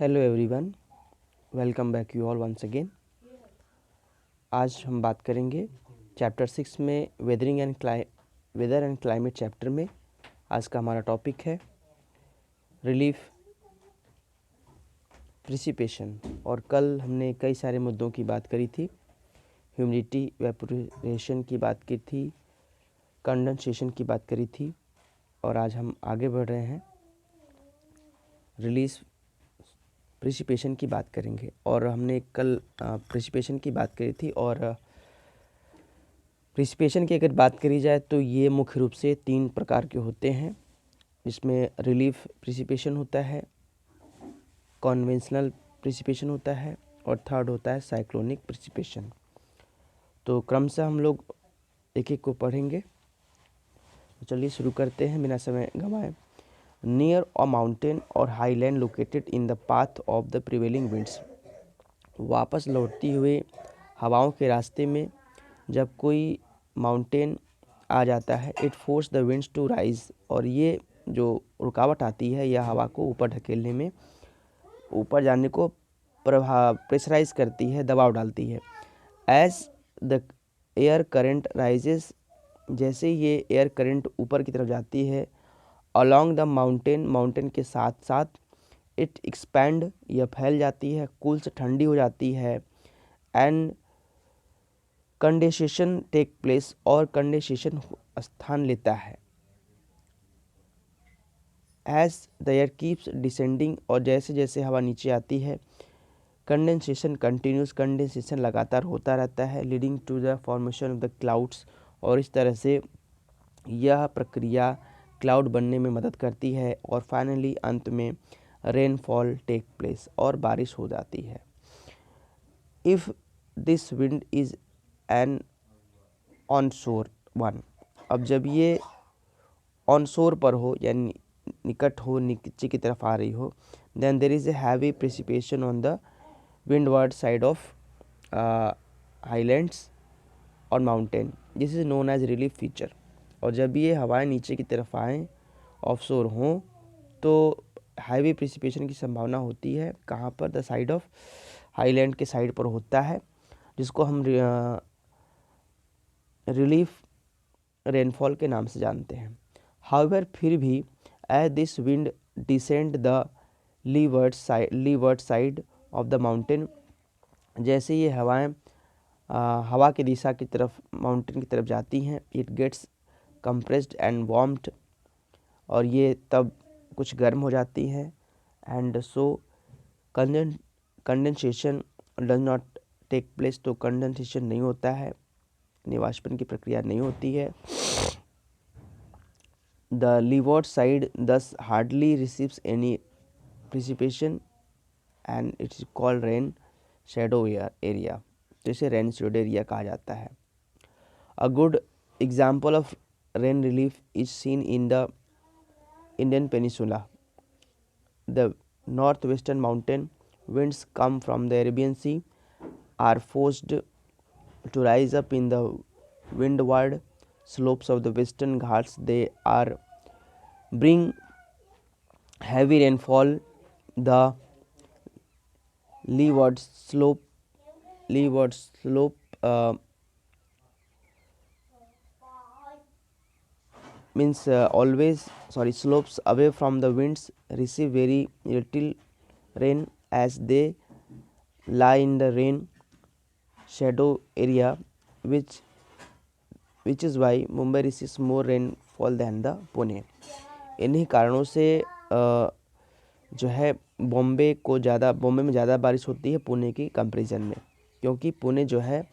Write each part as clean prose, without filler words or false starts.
Hello everyone, welcome back you all once again. आज हम बात करेंगे चैप्टर 6 में वेदर एंड क्लाइमेट चैप्टर में। आज का हमारा टॉपिक है रिलीफ प्रिसिपेशन। और कल हमने कई सारे मुद्दों की बात करी थी। ह्यूमिडिटी, वेपोरेशन की बात की थी, कंडेंसेशन की बात करी थी, और आज हम आगे बढ़ रहे हैं, रिलीज प्रिसिपेशन की बात करेंगे। और हमने कल प्रिसिपेशन की बात करी थी। और प्रिसिपेशन की अगर बात करी जाए तो ये मुख्य रूप से 3 प्रकार के होते हैं, जिसमें रिलीफ प्रिसिपेशन होता है, कन्वेंशनल प्रिसिपेशन होता है, और थर्ड होता है साइक्लोनिक प्रिसिपेशन। तो क्रमशः हम लोग एक एक को पढ़ेंगे। तो चलिए शुरू करते हैं बिना समय गंवाए। नियर अ माउंटेन और highland located in the path of the prevailing winds. वापस लौटती हुए हवाओं के रास्ते में जब कोई माउंटेन आ जाता है, it force the winds to rise, और ये जो रुकावट आती है यह हवा को ऊपर ढकेलने में, ऊपर जाने को प्रेशराइज करती है, दबाव डालती है। As the air current rises, जैसे ये एयर करंट ऊपर की तरफ जाती है, अलॉन्ग द माउंटेन के साथ साथ, इट एक्सपैंड, यह फैल जाती है, कूल्स, ठंडी हो जाती है, एंड कंडेंसेशन टेक प्लेस, और कंडेंसेशन स्थान लेता है। As the air keeps descending, और जैसे जैसे हवा नीचे आती है, कंडेंसेशन कंटिन्यूस, कंडेंसेशन लगातार होता रहता है, leading to the formation of the clouds, और इस तरह से यह प्रक्रिया क्लाउड बनने में मदद करती है, और फाइनली अंत में रेनफॉल टेक प्लेस, और बारिश हो जाती है। If this wind is an onshore one, अब जब ये ऑनशोर पर हो, यानी निकट हो, नीचे की तरफ आ रही हो, then there is a heavy precipitation on the windward side of highlands और mountain, this is known as relief feature. और जब ये हवाएं नीचे की तरफ आएँ, ऑफशोर हों, तो हैवी प्रिसिपेशन की संभावना होती है। कहाँ पर? द साइड ऑफ हाईलैंड के साइड पर होता है, जिसको हम रिलीफ रेनफॉल के नाम से जानते हैं। हाउएवर, फिर भी, as this wind descend the leeward side of the mountain, जैसे ये हवाएं हवा की दिशा की तरफ, माउंटेन की तरफ जाती हैं, it gets compressed and warmed, और ये तब कुछ गर्म हो जाती है, and so condensation does not take place, तो कंडेंसेशन नहीं होता है, निवाष्पन की प्रक्रिया नहीं होती है। The leeward side thus hardly receives any precipitation and it's called rain shadow area, तो इसे रेन शेडो एरिया कहा जाता है। A good example of rain relief is seen in the Indian Peninsula. The northwestern mountain winds come from the Arabian Sea, are forced to rise up in the windward slopes of the Western Ghats. They are bring heavy rainfall. The leeward slope slopes away from the winds receive very little rain, as they lie in the rain shadow area, which is why Mumbai receives more rainfall than the Pune. इन्हीं कारणों से जो है बॉम्बे में ज़्यादा बारिश होती है पुणे की कंपैरिजन में, क्योंकि पुणे जो है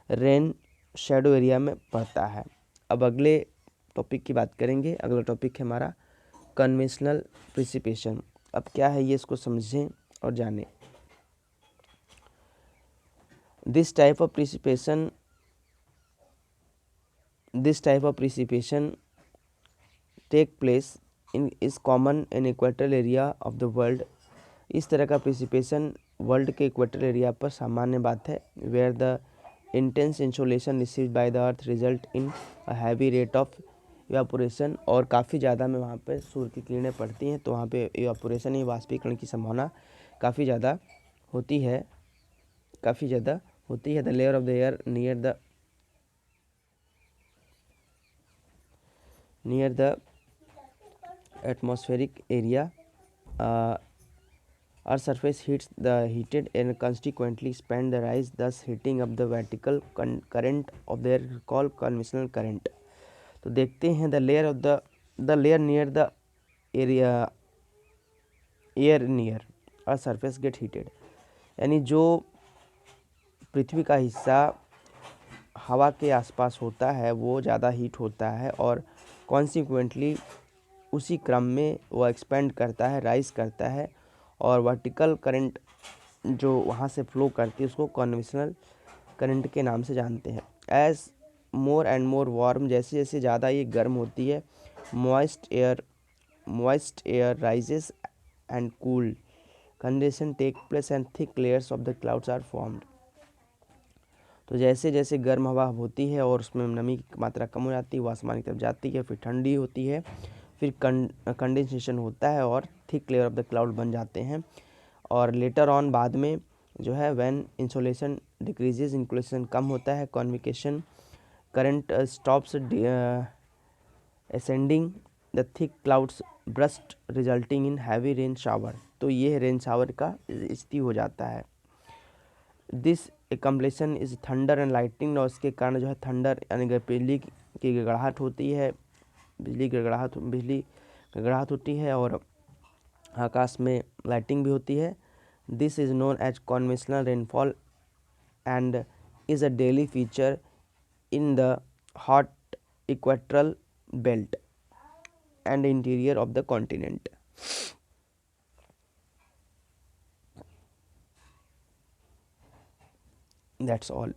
रेन शेडो एरिया में पड़ता है। अब अगले टॉपिक की बात करेंगे। अगला टॉपिक है हमारा कन्वेंशनल प्रिसिपेशन। अब क्या है ये, इसको समझें और जानें। This type of precipitation take place is common in equatorial area of the world. इस तरह का प्रिसिपेशन वर्ल्ड के इक्वेटोरियल एरिया पर सामान्य बात है। Where the intense insolation received by the earth result in a heavy rate of evaporation, और काफ़ी ज़्यादा में वहाँ पे सूर्य की किरणें पड़ती हैं, तो वहाँ पे इवापोरेशन, वाष्पीकरण की संभावना काफ़ी ज़्यादा होती है, the layer of the air near the atmospheric area Earth's surface heated and consequently expand the rise, thus heating up the vertical current of the air called convectional current. तो देखते हैं the layer near the area air near Earth's surface get heated, यानी जो पृथ्वी का हिस्सा हवा के आसपास होता है वो ज़्यादा हीट होता है, और कॉन्सिक्वेंटली उसी क्रम में वो एक्सपेंड करता है, राइज करता है, और वर्टिकल करंट जो वहाँ से फ्लो करती है उसको कन्वेंशनल करंट के नाम से जानते हैं। As more and more warm, जैसे जैसे ज़्यादा ये गर्म होती है, moist air rises and cool, condensation take place and thick layers of the clouds are formed. तो जैसे जैसे गर्म हवा होती है और उसमें नमी की मात्रा कम हो जाती है, वो आसमान की तरफ जाती है, फिर ठंडी होती है, फिर कंडेंसेशन होता है और thick layer of the cloud बन जाते हैं। और लेटर ऑन बाद में जो है व्हेन इंसोलेशन डिक्रीजेज, इंसोलेशन कम होता है, convection current stops ascending, the thick clouds burst resulting in heavy rain shower. तो ये रेन शावर का स्थिति हो जाता है। This completion is thunder and lightning, और उसके कारण जो है थंडर यानी बिजली की गड़गड़ाहट होती है, बिजली गड़गड़ाहट होती है, और आकाश में लाइटिंग भी होती है। This is known as conventional rainfall and is a daily feature in the hot equatorial belt and interior of the continent. That's all.